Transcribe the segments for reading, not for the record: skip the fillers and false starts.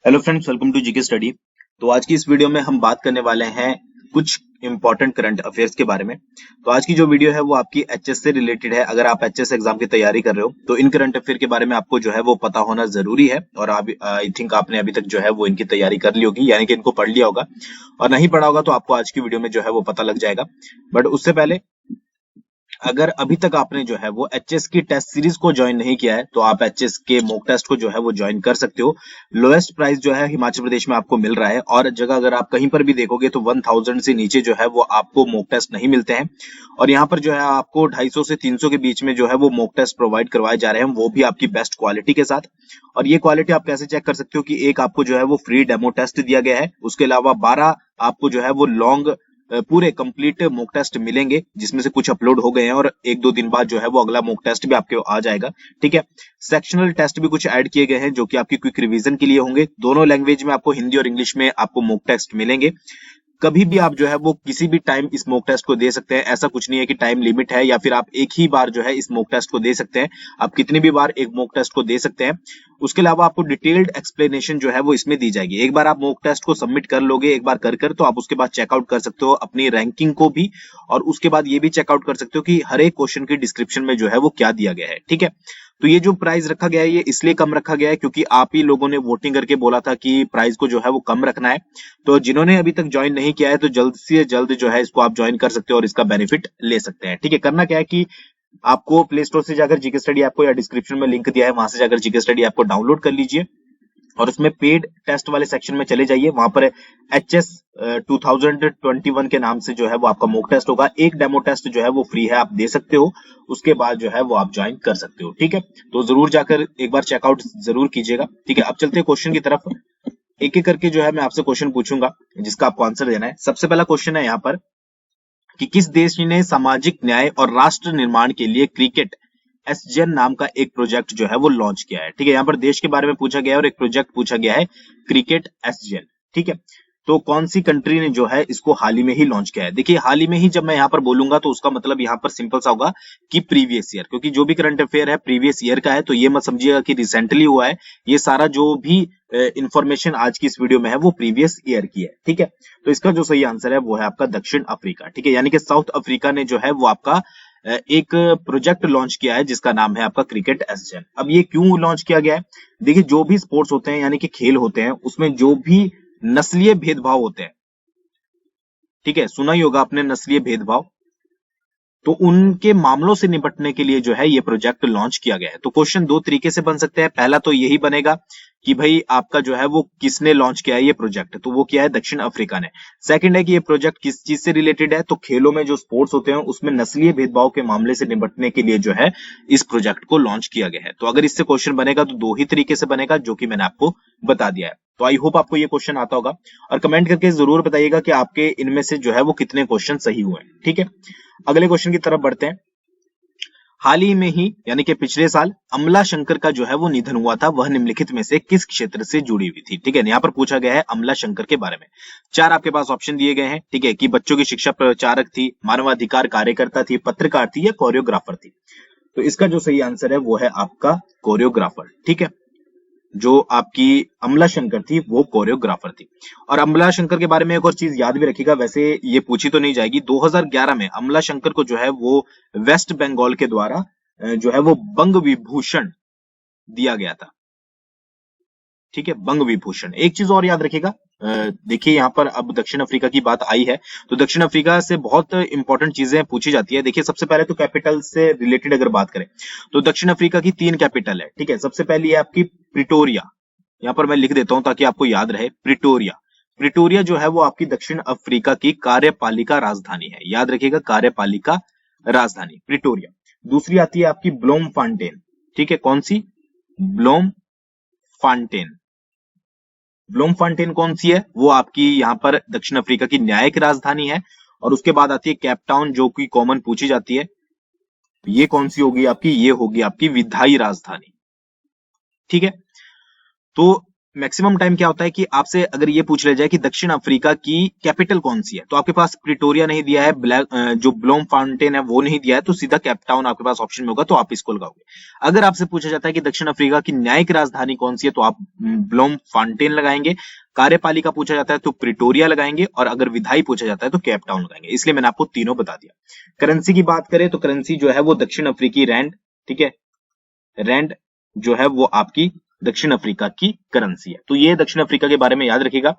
Hello friends, welcome to GK study. तो आज की इस वीडियो में हम बात करने वाले हैं कुछ इंपॉर्टेंट करंट अफेयर्स के बारे में। तो आज की जो वीडियो है वो आपकी एचएस से रिलेटेड है। अगर आप एचएस एग्जाम की तैयारी कर रहे हो तो इन करंट अफेयर के बारे में आपको जो है वो पता होना जरूरी है। और आई थिंक आपने अभी तक जो है वो इनकी तैयारी कर ली होगी, यानी कि इनको पढ़ लिया होगा। और नहीं पढ़ा होगा तो आपको आज की वीडियो में जो है वो पता लग जाएगा। बट उससे पहले, अगर अभी तक आपने जो है वो एचएस की टेस्ट सीरीज को ज्वाइन नहीं किया है तो आप एचएस के मॉक टेस्ट को जो है वो ज्वाइन कर सकते हो। लोएस्ट प्राइस जो है हिमाचल प्रदेश में आपको मिल रहा है, और जगह अगर आप कहीं पर भी देखोगे तो 1000 से नीचे जो है वो आपको मॉक टेस्ट नहीं मिलते हैं। और यहाँ पर जो है आपको 250 से 300 के बीच में जो है वो मॉक टेस्ट प्रोवाइड करवाए जा रहे हैं, वो भी आपकी बेस्ट क्वालिटी के साथ। और ये क्वालिटी आप कैसे चेक कर सकते हो कि एक आपको जो है वो फ्री डेमो टेस्ट दिया गया है, उसके अलावा 12 आपको जो है वो लॉन्ग पूरे कंप्लीट मॉक टेस्ट मिलेंगे, जिसमें से कुछ अपलोड हो गए हैं और एक दो दिन बाद जो है वो अगला मॉक टेस्ट भी आपके आ जाएगा। ठीक है, सेक्शनल टेस्ट भी कुछ ऐड किए गए हैं जो कि आपकी क्विक रिवीजन के लिए होंगे। दोनों लैंग्वेज में आपको, हिंदी और इंग्लिश में आपको मॉक टेस्ट मिलेंगे। कभी भी आप जो है वो किसी भी टाइम इस मॉक टेस्ट को दे सकते हैं। ऐसा कुछ नहीं है कि टाइम लिमिट है या फिर आप एक ही बार जो है इस मॉक टेस्ट को दे सकते हैं। आप कितनी भी बार एक मॉक टेस्ट को दे सकते हैं। उसके अलावा आपको डिटेल्ड एक्सप्लेनेशन जो है वो इसमें दी जाएगी। एक बार आप मॉक टेस्ट को सबमिट कर लोगे एक बार कर तो आप उसके बाद चेकआउट कर सकते हो अपनी रैंकिंग को भी, और उसके बाद ये भी चेकआउट कर सकते हो कि हर एक क्वेश्चन की डिस्क्रिप्शन में जो है वो क्या दिया गया है। ठीक है, तो ये जो प्राइस रखा गया है ये इसलिए कम रखा गया है क्योंकि आप ही लोगों ने वोटिंग करके बोला था कि प्राइस को जो है वो कम रखना है। तो जिन्होंने अभी तक ज्वाइन नहीं किया है तो जल्द से जल्द जो है इसको आप ज्वाइन कर सकते हो और इसका बेनिफिट ले सकते हैं। ठीक है, करना क्या है कि आपको प्ले स्टोर से जाकर जीके स्टडी ऐप को, या डिस्क्रिप्शन में लिंक दिया है वहां से जाकर जीके स्टडी ऐप को डाउनलोड कर लीजिए और उसमें पेड टेस्ट वाले सेक्शन में चले जाइए। वहां पर एचएस 2021 के नाम से जो है वो आपका मॉक टेस्ट होगा। एक डेमो टेस्ट जो है वो फ्री है, आप दे सकते हो। उसके बाद जो है वो आप ज्वाइन कर सकते हो। ठीक है, तो जरूर जाकर एक बार चेकआउट जरूर कीजिएगा। ठीक है, अब चलते हैं क्वेश्चन की तरफ। एक एक करके जो है मैं आपसे क्वेश्चन पूछूंगा जिसका आपको आंसर देना है। सबसे पहला क्वेश्चन है यहाँ पर कि किस देश ने सामाजिक न्याय और राष्ट्र निर्माण के लिए क्रिकेट एसजेन नाम का एक प्रोजेक्ट जो है वो लॉन्च किया है। ठीक है, यहाँ पर देश के बारे में पूछा गया है और एक प्रोजेक्ट पूछा गया है क्रिकेट एसजेन। ठीक है, तो कौन सी कंट्री ने जो है इसको हाल ही में ही लॉन्च किया है। देखिए, हाल ही में ही जब मैं यहाँ पर बोलूंगा तो उसका मतलब यहाँ पर सिंपल सा होगा कि प्रीवियस ईयर, क्योंकि जो भी करंट अफेयर है प्रीवियस ईयर का है। तो ये मत समझिएगा कि रिसेंटली हुआ है। ये सारा जो भी इंफॉर्मेशन आज की इस वीडियो में है वो प्रीवियस ईयर की है। ठीक है, तो इसका जो सही आंसर है वो है आपका दक्षिण अफ्रीका। ठीक है, यानी कि साउथ अफ्रीका ने जो है वो आपका एक प्रोजेक्ट लॉन्च किया है जिसका नाम है आपका क्रिकेट एसजेन। अब ये क्यों लॉन्च किया गया है? देखिए, जो भी स्पोर्ट्स होते हैं यानी कि खेल होते हैं उसमें जो भी नस्लीय भेदभाव होते हैं, ठीक है, सुना ही होगा आपने नस्लीय भेदभाव, तो उनके मामलों से निपटने के लिए जो है ये प्रोजेक्ट लॉन्च किया गया है। तो क्वेश्चन दो तरीके से बन सकते हैं। पहला तो यही बनेगा कि भाई आपका जो है वो किसने लॉन्च किया है ये प्रोजेक्ट, तो वो क्या है, दक्षिण अफ्रीका ने। सेकंड है कि ये प्रोजेक्ट किस चीज से रिलेटेड है, तो खेलों में जो स्पोर्ट्स होते हैं उसमें नस्लीय भेदभाव के मामले से निपटने के लिए जो है इस प्रोजेक्ट को लॉन्च किया गया है। तो अगर इससे क्वेश्चन बनेगा तो दो ही तरीके से बनेगा, जो कि मैंने आपको बता दिया है। तो आई होप आपको ये क्वेश्चन आता होगा, और कमेंट करके जरूर बताइएगा कि आपके इनमें से जो है वो कितने क्वेश्चन सही हुए हैं। ठीक है, अगले क्वेश्चन की तरफ बढ़ते हैं। हाल ही में ही यानी कि पिछले साल अमला शंकर का जो है वो निधन हुआ था, वह निम्नलिखित में से किस क्षेत्र से जुड़ी हुई थी। ठीक है, यहाँ पर पूछा गया है अमला शंकर के बारे में। चार आपके पास ऑप्शन दिए गए हैं। ठीक है, कि बच्चों की शिक्षा प्रचारक थी, मानवाधिकार कार्यकर्ता थी, पत्रकार थी, या कोरियोग्राफर थी। तो इसका जो सही आंसर है वो है आपका कोरियोग्राफर। ठीक है, जो आपकी अमला शंकर थी वो कोरियोग्राफर थी। और अमला शंकर के बारे में एक और चीज याद भी रखिएगा, वैसे ये पूछी तो नहीं जाएगी। 2011 में अमला शंकर को जो है वो वेस्ट बंगाल के द्वारा जो है वो बंग विभूषण दिया गया था। ठीक है, बंग विभूषण। एक चीज और याद रखिएगा, देखिए यहाँ पर अब दक्षिण अफ्रीका की बात आई है तो दक्षिण अफ्रीका से बहुत इंपॉर्टेंट चीजें पूछी जाती है। देखिए, सबसे पहले तो कैपिटल से रिलेटेड अगर बात करें तो दक्षिण अफ्रीका की 3 कैपिटल है। ठीक है, सबसे पहली है आपकी प्रिटोरिया। यहाँ पर मैं लिख देता हूं ताकि आपको याद रहे, प्रिटोरिया। प्रिटोरिया जो है वो आपकी दक्षिण अफ्रीका की कार्यपालिका राजधानी है। याद रखिएगा, कार्यपालिका राजधानी प्रिटोरिया। दूसरी आती है आपकी ब्लोम फांटेन। ठीक है, कौन सी? ब्लोम फांटेन। ब्लोम फांटेन कौन सी है? वो आपकी यहाँ पर दक्षिण अफ्रीका की न्यायिक राजधानी है। और उसके बाद आती है केप टाउन, जो कि कॉमन पूछी जाती है। ये कौन सी होगी आपकी? ये होगी आपकी विधायी राजधानी। ठीक है, तो मैक्सिमम टाइम क्या होता है कि आपसे अगर ये पूछ लिया जाए कि दक्षिण अफ्रीका की कैपिटल कौन सी है, तो आपके पास प्रिटोरिया नहीं दिया है, जो ब्लोम फाउंटेन है वो नहीं दिया है, तो सीधा केप टाउन आपके पास ऑप्शन में होगा, तो आप इसको लगाओगे। अगर आपसे पूछा जाता है कि दक्षिण अफ्रीका की न्यायिक राजधानी कौन सी है, तो आप ब्लोम फाउंटेन लगाएंगे। कार्यपालिका पूछा जाता है तो प्रिटोरिया लगाएंगे, और अगर विधायी पूछा जाता है तो केप टाउन लगाएंगे। इसलिए मैंने आपको तीनों बता दिया। करेंसी की बात करें तो करेंसी जो है वो दक्षिण अफ्रीकी रैंड, ठीक है, रैंड जो है वो आपकी दक्षिण अफ्रीका की करेंसी है। तो ये दक्षिण अफ्रीका के बारे में याद रखिएगा।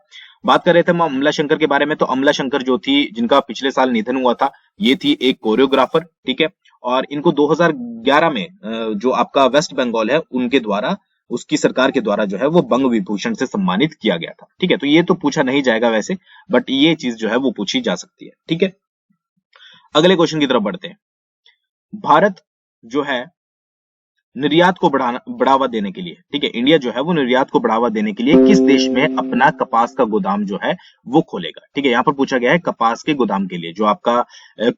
बात कर रहे थे हम अमला शंकर के बारे में, तो अमला शंकर जो थी, जिनका पिछले साल निधन हुआ था, ये थी एक कोरियोग्राफर, ठीक है, और इनको 2011 में जो आपका वेस्ट बंगाल है उनके द्वारा, उसकी सरकार के द्वारा जो है वो बंग विभूषण से सम्मानित किया गया था, ठीक है। तो ये तो पूछा नहीं जाएगा वैसे, बट ये चीज जो है वो पूछी जा सकती है, ठीक है। अगले क्वेश्चन की तरफ बढ़ते हैं। भारत जो है निर्यात को बढ़ावा देने के लिए, ठीक है, इंडिया जो है वो निर्यात को बढ़ावा देने के लिए किस देश में अपना कपास का गोदाम जो है वो खोलेगा, ठीक है। यहाँ पर पूछा गया है कपास के गोदाम के लिए, जो आपका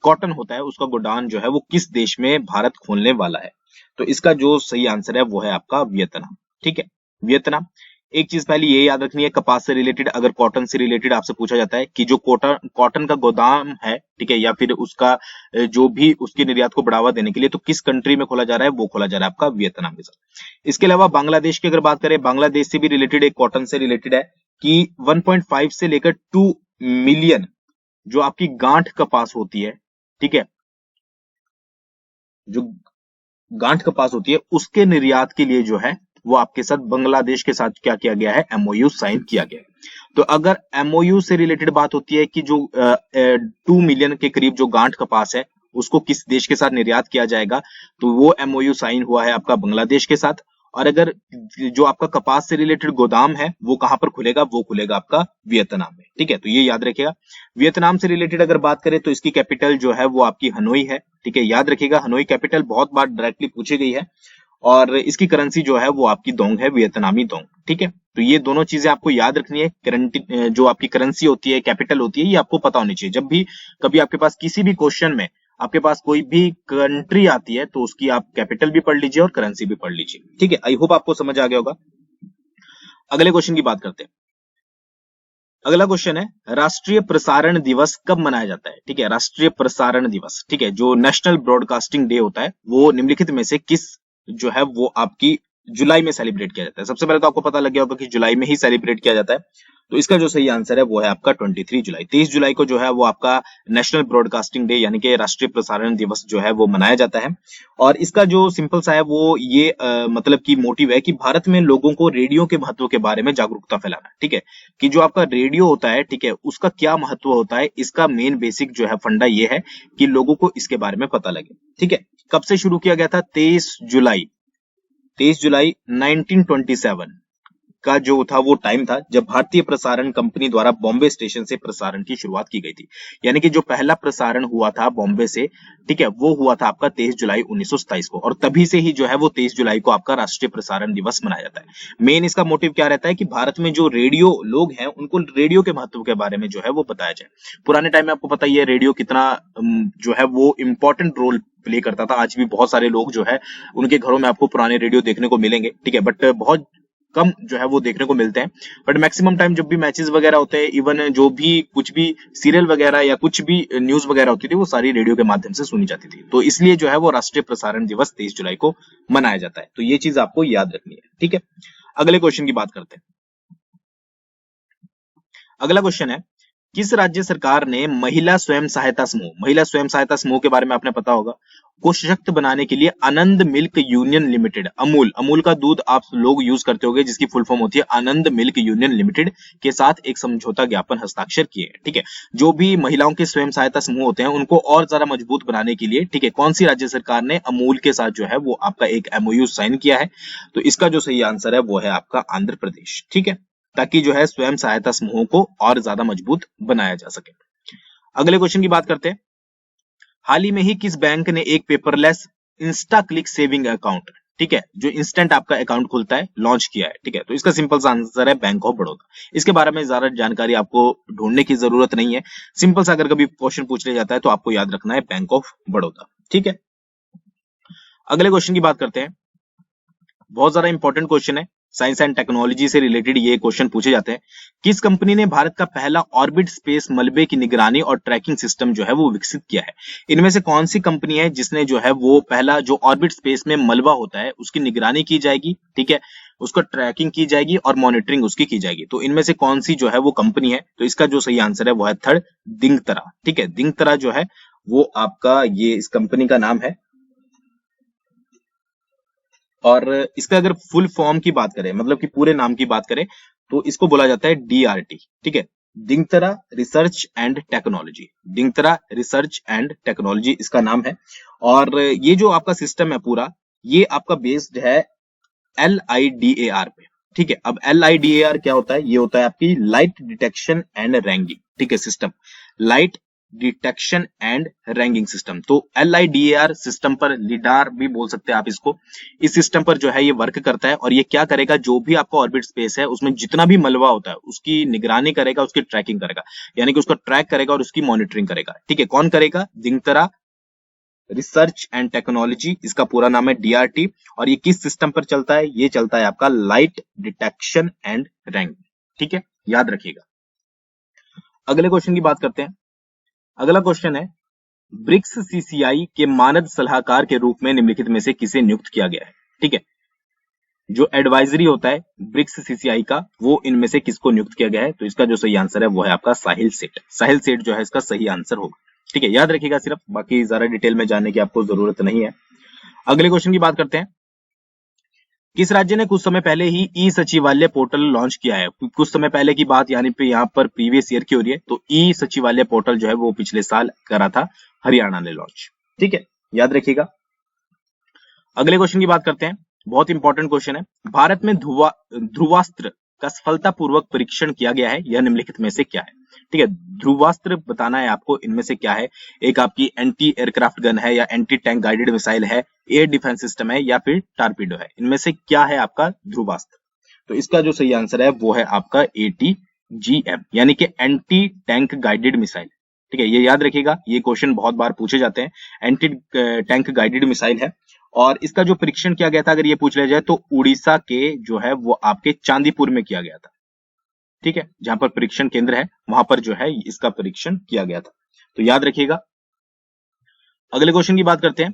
कॉटन होता है उसका गोदाम जो है वो किस देश में भारत खोलने वाला है। तो इसका जो सही आंसर है वो है आपका वियतनाम, ठीक है, वियतनाम। एक चीज पहले ये याद रखनी है, कपास से रिलेटेड, अगर कॉटन से रिलेटेड आपसे पूछा जाता है कि जो कॉटन का गोदाम है, ठीक है, या फिर उसका जो भी उसके निर्यात को बढ़ावा देने के लिए, तो किस कंट्री में खोला जा रहा है, वो खोला जा रहा है आपका वियतनाम के साथ। इसके अलावा बांग्लादेश की अगर बात करें, बांग्लादेश से भी रिलेटेड, एक कॉटन से रिलेटेड है कि 1.5 से लेकर 2 मिलियन जो आपकी गांठ कपास होती है, ठीक है, जो गांठ कपास होती है उसके निर्यात के लिए जो है वो आपके साथ बांग्लादेश के साथ क्या किया गया है, एमओयू साइन किया गया है। तो अगर एमओयू से रिलेटेड बात होती है कि जो 2 मिलियन के करीब जो गांठ कपास है उसको किस देश के साथ निर्यात किया जाएगा, तो वो एमओयू साइन हुआ है आपका बांग्लादेश के साथ। और अगर जो आपका कपास से रिलेटेड गोदाम है वो कहां पर खुलेगा, वो खुलेगा आपका वियतनाम में, ठीक है। तो ये याद रखिएगा। वियतनाम से रिलेटेड अगर बात करें तो इसकी कैपिटल जो है वो आपकी हनोई है, ठीक है, याद रखिएगा। हनोई कैपिटल बहुत बार डायरेक्टली पूछी गई है, और इसकी करेंसी जो है वो आपकी दोंग है, वियतनामी दोंग, ठीक है। तो ये दोनों चीजें आपको याद रखनी है। जो आपकी करेंसी होती है, कैपिटल होती है, ये आपको पता होनी चाहिए। जब भी कभी आपके पास किसी भी क्वेश्चन में आपके पास कोई भी कंट्री आती है तो उसकी आप कैपिटल भी पढ़ लीजिए और करेंसी भी पढ़ लीजिए, ठीक है। आई होप आपको समझ आ गया होगा। अगले क्वेश्चन की बात करते हैं। अगला क्वेश्चन है, राष्ट्रीय प्रसारण दिवस कब मनाया जाता है, ठीक है, राष्ट्रीय प्रसारण दिवस, ठीक है, जो नेशनल ब्रॉडकास्टिंग डे होता है वो निम्नलिखित में से किस जो है वो आपकी जुलाई में सेलिब्रेट किया जाता है। सबसे पहले तो आपको पता लग गया होगा कि जुलाई में ही सेलिब्रेट किया जाता है। तो इसका जो सही आंसर है वो है आपका 23 जुलाई। 23 जुलाई को जो है वो आपका नेशनल ब्रॉडकास्टिंग डे यानी कि राष्ट्रीय प्रसारण दिवस जो है वो मनाया जाता है। और इसका जो सिंपल सा है वो ये मतलब की मोटिव है कि भारत में लोगों को रेडियो के महत्व के बारे में जागरूकता फैलाना, ठीक है, कि जो आपका रेडियो होता है, ठीक है, उसका क्या महत्व होता है। इसका मेन बेसिक जो है फंडा ये है कि लोगों को इसके बारे में पता लगे, ठीक है। कब से शुरू किया गया था? 23 जुलाई 1927 का जो था वो टाइम था जब भारतीय प्रसारण कंपनी द्वारा बॉम्बे स्टेशन से प्रसारण की शुरुआत की गई थी। यानी कि जो पहला प्रसारण हुआ था बॉम्बे से, ठीक है, वो हुआ था आपका 23 जुलाई 1927 को, और तभी से ही जो है वो 23 जुलाई को आपका राष्ट्रीय प्रसारण दिवस मनाया जाता है। मेन इसका मोटिव क्या रहता है कि भारत में जो रेडियो लोग हैं उनको रेडियो के महत्व के बारे में जो है वो बताया जाए। पुराने टाइम में आपको पता ही है रेडियो कितना जो है वो इंपॉर्टेंट रोल प्ले करता था। आज भी बहुत सारे लोग जो है उनके घरों में आपको पुराने रेडियो देखने को मिलेंगे, ठीक है, बट बहुत कम जो है वो देखने को मिलते हैं। बट मैक्सिमम टाइम जब भी मैचेस वगैरह होते हैं, इवन जो भी कुछ भी सीरियल वगैरह या कुछ भी न्यूज वगैरह होती थी वो सारी रेडियो के माध्यम से सुनी जाती थी। तो इसलिए जो है वो राष्ट्रीय प्रसारण दिवस 23 जुलाई को मनाया जाता है। तो ये चीज आपको याद रखनी है, ठीक है। अगले क्वेश्चन की बात करते हैं। अगला क्वेश्चन है, किस राज्य सरकार ने महिला स्वयं सहायता समूह के बारे में आपने पता होगा, को सशक्त बनाने के लिए आनंद मिल्क यूनियन लिमिटेड, अमूल का दूध आप लोग यूज करते होंगे जिसकी फुल फॉर्म होती है आनंद मिल्क यूनियन लिमिटेड, के साथ एक समझौता ज्ञापन हस्ताक्षर किए, ठीक है। जो भी महिलाओं के स्वयं सहायता समूह होते हैं उनको और ज्यादा मजबूत बनाने के लिए, ठीक है, कौन सी राज्य सरकार ने अमूल के साथ जो है वो आपका एक एमओयू साइन किया है। तो इसका जो सही आंसर है वो है आपका आंध्र प्रदेश, ठीक है, ताकि जो है स्वयं सहायता समूहों को और ज्यादा मजबूत बनाया जा सके। अगले क्वेश्चन की बात करते हैं। हाल ही में ही किस बैंक ने एक paperless Insta click saving account, ठीक है, जो इंस्टेंट आपका अकाउंट खुलता है, लॉन्च किया है, ठीक है। तो इसका सिंपल सा आंसर है बैंक ऑफ बड़ौदा। इसके बारे में ज्यादा जानकारी आपको ढूंढने की जरूरत नहीं है। सिंपल सा अगर कभी क्वेश्चन पूछ लिया जाता है तो आपको याद रखना है बैंक ऑफ बड़ौदा, ठीक है। अगले क्वेश्चन की बात करते हैं। बहुत ज्यादा इंपॉर्टेंट क्वेश्चन है। साइंस एंड टेक्नोलॉजी से रिलेटेड ये क्वेश्चन पूछे जाते हैं। किस कंपनी ने भारत का पहला ऑर्बिट स्पेस मलबे की निगरानी और ट्रैकिंग सिस्टम जो है वो विकसित किया है? इनमें से कौन सी कंपनी है जिसने जो है वो पहला जो ऑर्बिट स्पेस में मलबा होता है उसकी निगरानी की जाएगी, ठीक है, उसका ट्रैकिंग की जाएगी और मॉनिटरिंग उसकी की जाएगी। तो इनमें से कौन सी जो है वो कंपनी है? तो इसका जो सही आंसर है वो है थर्ड, दिंगतरा। ठीक है, दिंगतरा जो है वो आपका ये इस कंपनी का नाम है। और इसका अगर फुल फॉर्म की बात करें, मतलब कि पूरे नाम की बात करें, तो इसको बोला जाता है DRT। ठीक है, Digantara research and technology. Digantara research and technology इसका नाम है। और ये जो आपका सिस्टम है पूरा, ये आपका बेस्ड है LIDAR पे। ठीक है, अब LIDAR क्या होता है? ये होता है आपकी लाइट डिटेक्शन एंड रैंकिंग। ठीक है, system light detection and ranking system. तो LIDAR सिस्टम पर, लिडार भी बोल सकते हैं आप इसको, इस सिस्टम पर जो है ये वर्क करता है। और ये क्या करेगा? जो भी आपका ऑर्बिट स्पेस है उसमें जितना भी मलबा होता है उसकी निगरानी करेगा, उसकी ट्रैकिंग करेगा, यानी कि उसको ट्रैक करेगा और उसकी मॉनिटरिंग करेगा। ठीक है, कौन करेगा? दिंगतरा रिसर्च एंड टेक्नोलॉजी, इसका पूरा नाम है DRT। और ये किस सिस्टम पर चलता है? ये चलता है आपका लाइट डिटेक्शन एंड रैंकिंग। ठीक है, याद रखिएगा। अगले क्वेश्चन की बात करते हैं। अगला क्वेश्चन है, ब्रिक्स CCI के मानद सलाहकार के रूप में निम्नलिखित में से किसे नियुक्त किया गया है? ठीक है, जो एडवाइजरी होता है ब्रिक्स CCI का, वो इनमें से किसको नियुक्त किया गया है? तो इसका जो सही आंसर है वो है आपका साहिल सेठ। साहिल सेठ जो है इसका सही आंसर होगा। ठीक है, याद रखिएगा सिर्फ, बाकी ज्यादा डिटेल में जानने की आपको जरूरत नहीं है। अगले क्वेश्चन की बात करते हैं। किस राज्य ने कुछ समय पहले ही ई सचिवालय पोर्टल लॉन्च किया है? कुछ समय पहले की बात यानी पे यहाँ पर प्रीवियस ईयर की हो रही है। तो ई सचिवालय पोर्टल जो है वो पिछले साल करा था हरियाणा ने लॉन्च। ठीक है, याद रखिएगा। अगले क्वेश्चन की बात करते हैं, बहुत इंपॉर्टेंट क्वेश्चन है। भारत में ध्रुवास्त्र का सफलतापूर्वक परीक्षण किया गया है, यह निम्नलिखित में से क्या है? ठीक है, ध्रुवास्त्र बताना है आपको, इनमें से क्या है? एक आपकी एंटी एयरक्राफ्ट गन है, या एंटी टैंक गाइडेड मिसाइल है, एयर डिफेंस सिस्टम है, या फिर टारपीडो है। इनमें से क्या है आपका ध्रुवास्त्र? तो इसका जो सही आंसर है वो है आपका ATGM, यानी कि एंटी टैंक गाइडेड मिसाइल। ठीक है, ये याद रखिएगा, ये क्वेश्चन बहुत बार पूछे जाते हैं। एंटी टैंक गाइडेड मिसाइल है। और इसका जो परीक्षण किया गया था, अगर ये पूछ लिया जाए, तो उड़ीसा के जो है वो आपके चांदीपुर में किया गया था। ठीक है, जहां पर परीक्षण केंद्र है वहां पर जो है इसका परीक्षण किया गया था। तो याद रखिएगा। अगले क्वेश्चन की बात करते हैं।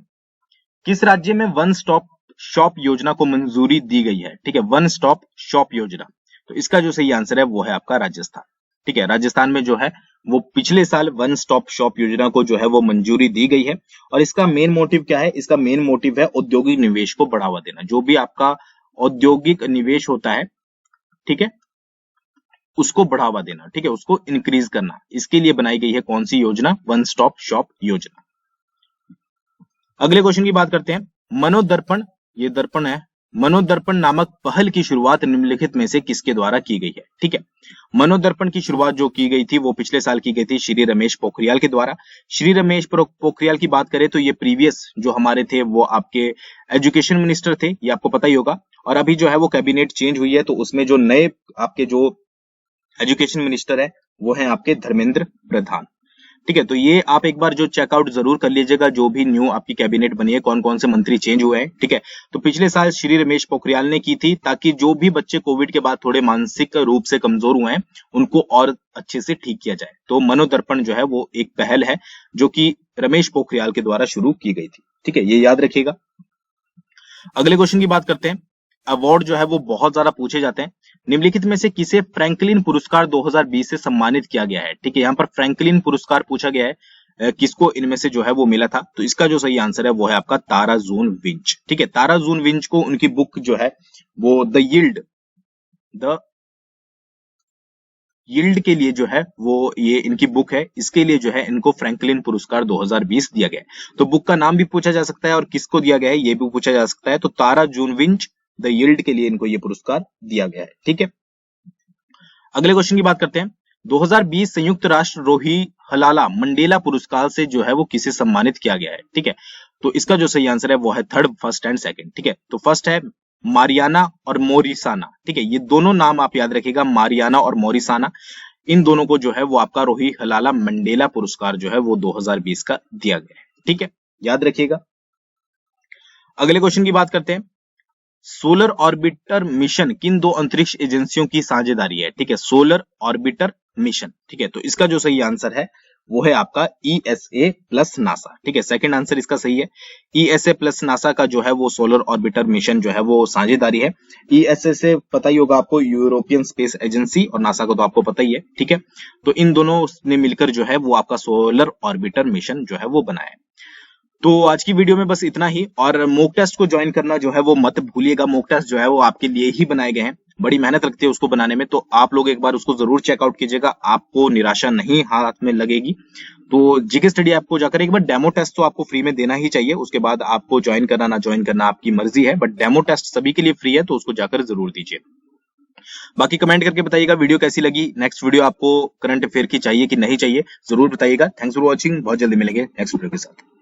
किस राज्य में वन स्टॉप शॉप योजना को मंजूरी दी गई है? ठीक है, वन स्टॉप शॉप योजना। तो इसका जो सही आंसर है वो है आपका राजस्थान। ठीक है, राजस्थान में जो है वो पिछले साल वन स्टॉप शॉप योजना को जो है वो मंजूरी दी गई है। और इसका मेन मोटिव क्या है? इसका मेन मोटिव है औद्योगिक निवेश को बढ़ावा देना। जो भी आपका औद्योगिक निवेश होता है, ठीक है, उसको बढ़ावा देना, ठीक है, उसको इंक्रीज करना। इसके लिए बनाई गई है कौन सी योजना? वन स्टॉप शॉप योजना। अगले क्वेश्चन की बात करते हैं। मनोदर्पण, ये दर्पण है, मनोदर्पण नामक पहल की शुरुआत निम्नलिखित में से किसके द्वारा की गई है? ठीक है, मनोदर्पण की शुरुआत जो की गई थी वो पिछले साल की गई थी श्री रमेश पोखरियाल के द्वारा। श्री रमेश पोखरियाल की बात करें तो ये प्रीवियस जो हमारे थे वो आपके एजुकेशन मिनिस्टर थे, ये आपको पता ही होगा। और अभी जो है वो कैबिनेट चेंज हुई है, तो उसमें जो नए आपके जो एजुकेशन मिनिस्टर है वो है आपके धर्मेंद्र प्रधान। ठीक है, तो ये आप एक बार जो चेकआउट जरूर कर लीजिएगा, जो भी न्यू आपकी कैबिनेट बनी है, कौन कौन से मंत्री चेंज हुए हैं। ठीक है, तो पिछले साल श्री रमेश पोखरियाल ने की थी, ताकि जो भी बच्चे कोविड के बाद थोड़े मानसिक रूप से कमजोर हुए हैं उनको और अच्छे से ठीक किया जाए। तो मनोदर्पण जो है वो एक पहल है जो कि रमेश पोखरियाल के द्वारा शुरू की गई थी। ठीक है, ये याद रखिएगा। अगले क्वेश्चन की बात करते हैं। अवार्ड जो है वो बहुत ज्यादा पूछे जाते हैं। निम्नलिखित में से किसे फ्रैंकलिन पुरस्कार 2020 से सम्मानित किया गया है? ठीक है, यहाँ पर फ्रैंकलिन पुरस्कार पूछा गया है, किसको इनमें से जो है वो मिला था? तो इसका जो सही आंसर है वो है आपका तारा जून विंच। ठीक है, तारा जून विंच को उनकी बुक जो है वो द यील्ड के लिए जो है वो ये इनकी बुक है, इसके लिए जो है इनको फ्रैंकलिन पुरस्कार 2020 दिया गया है। तो बुक का नाम भी पूछा जा सकता है और किसको दिया गया है ये भी पूछा जा सकता है। तो तारा जून विंच द यील्ड के लिए इनको ये पुरस्कार दिया गया है। ठीक है, अगले क्वेश्चन की बात करते हैं। 2020 संयुक्त राष्ट्र रोही हलाला मंडेला पुरस्कार से जो है वो किसे सम्मानित किया गया है? ठीक है, तो इसका जो सही आंसर है वो है थर्ड, फर्स्ट एंड सेकंड। ठीक है, तो फर्स्ट है मारियाना और मोरिसाना। ठीक है, ये दोनों नाम आप याद रखिएगा, मारियाना और मोरिसाना। इन दोनों को जो है वो आपका रोही हलाला मंडेला पुरस्कार जो है वो 2020 का दिया गया है। ठीक है, याद रखिएगा। अगले क्वेश्चन की बात करते हैं। सोलर ऑर्बिटर मिशन किन दो अंतरिक्ष एजेंसियों की साझेदारी है? ठीक है, सोलर ऑर्बिटर मिशन। ठीक है, तो इसका जो सही आंसर है वो है आपका ESA प्लस नासा। ठीक है, सेकंड आंसर इसका सही है। ESA प्लस नासा का जो है वो सोलर ऑर्बिटर मिशन जो है वो साझेदारी है। ESA से पता ही होगा आपको, यूरोपियन स्पेस एजेंसी, और नासा को तो आपको पता ही है। ठीक है, तो इन दोनों ने मिलकर जो है वो आपका सोलर ऑर्बिटर मिशन जो है वो बनाया है। तो आज की वीडियो में बस इतना ही, और मॉक टेस्ट को ज्वाइन करना जो है वो मत भूलिएगा। मॉक टेस्ट जो है वो आपके लिए ही बनाए गए हैं, बड़ी मेहनत लगती है उसको बनाने में, तो आप लोग एक बार उसको जरूर चेकआउट कीजिएगा, आपको निराशा नहीं हाथ में लगेगी। तो जीके स्टडी ऐप को जाकर एक बार डेमो टेस्ट तो आपको फ्री में देना ही चाहिए, उसके बाद आपको ज्वाइन करना ना ज्वाइन करना आपकी मर्जी है, बट डेमो टेस्ट सभी के लिए फ्री है, तो उसको जाकर जरूर दीजिए। बाकी कमेंट करके बताइएगा वीडियो कैसी लगी, नेक्स्ट वीडियो आपको करंट अफेयर की चाहिए कि नहीं चाहिए, जरूर बताइएगा। थैंक्स फॉर वॉचिंग, बहुत जल्दी मिलेंगे नेक्स्ट वीडियो के साथ।